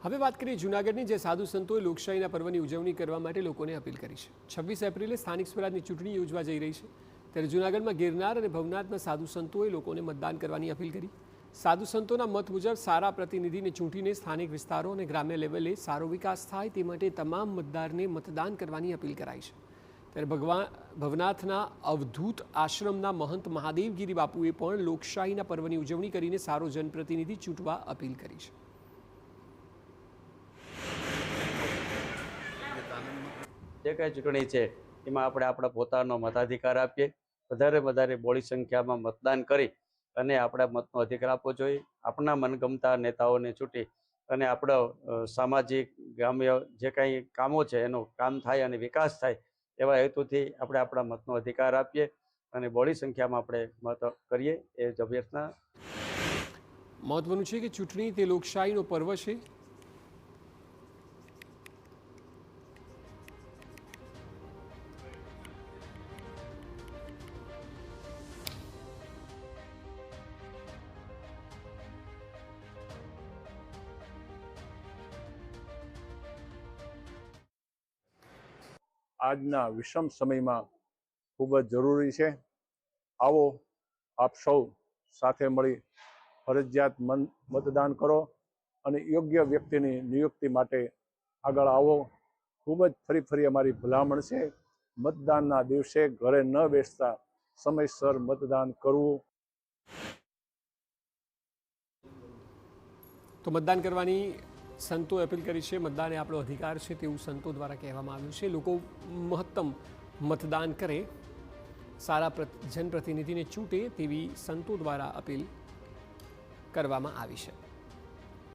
હવે વાત કરીએ જૂનાગઢની, જે સાધુ સંતોએ લોકશાહીના પર્વની ઉજવણી કરવા માટે લોકોને અપીલ કરી છે। 26 એપ્રિલે સ્થાનિક સ્વરાજની ચૂંટણી યોજવા જઈ રહી છે, ત્યારે જૂનાગઢમાં ગિરનાર અને ભવનાથના સાધુ સંતોએ લોકોને મતદાન કરવાની અપીલ કરી। સાધુ સંતોના મત મુજબ સારા પ્રતિનિધિને ચૂંટીને સ્થાનિક વિસ્તારો અને ગ્રામ્ય લેવલે સારો વિકાસ થાય તે માટે તમામ મતદારને મતદાન કરવાની અપીલ કરાઈ છે। ત્યારે ભવનાથના અવધૂત આશ્રમના મહંત મહાદેવગીરી બાપુએ પણ લોકશાહીના પર્વની ઉજવણી કરીને સારો જનપ્રતિનિધિ ચૂંટવા અપીલ કરી છે। જે કાંઈ ચૂંટણી છે એમાં આપણે આપણા પોતાનો મતાધિકાર આપીએ, વધારે બોડી સંખ્યામાં મતદાન કરી અને આપણે મતનો અધિકાર આપવો જોઈએ। આપણા મનગમતા નેતાઓને ચૂંટી અને આપણો સામાજિક ગ્રામ્ય જે કાંઈ કામો છે એનું કામ થાય અને વિકાસ થાય એવા હેતુથી આપણે આપણા મતનો અધિકાર આપીએ અને બોડી સંખ્યામાં આપણે મત કરીએ એ જ અભ્યર્થના। મહત્વનું છે કે ચૂંટણી તે લોકશાહીનો પર્વ છે। આજના વિષમ સમયમાં ખૂબ જ જરૂરી છે। આવો આપ સૌ સાથે મળી ફરજિયાત મતદાન કરો અને યોગ્ય વ્યક્તિની નિયુક્તિ માટે આગળ આવો। ખૂબ જ ફરી અમારી ભલામણ છે, મતદાનના દિવસે ઘરે ન બેસતા સમયસર મતદાન કરવું। તો મતદાન કરવાની સંતોએ અપીલ કરી છે। મતદાન એ આપણો અધિકાર છે તેવું સંતો દ્વારા કહેવામાં આવ્યું છે। લોકો મહત્તમ મતદાન કરે, સારા જનપ્રતિનિધિને ચૂંટે તેવી સંતો દ્વારા અપીલ કરવામાં આવી છે।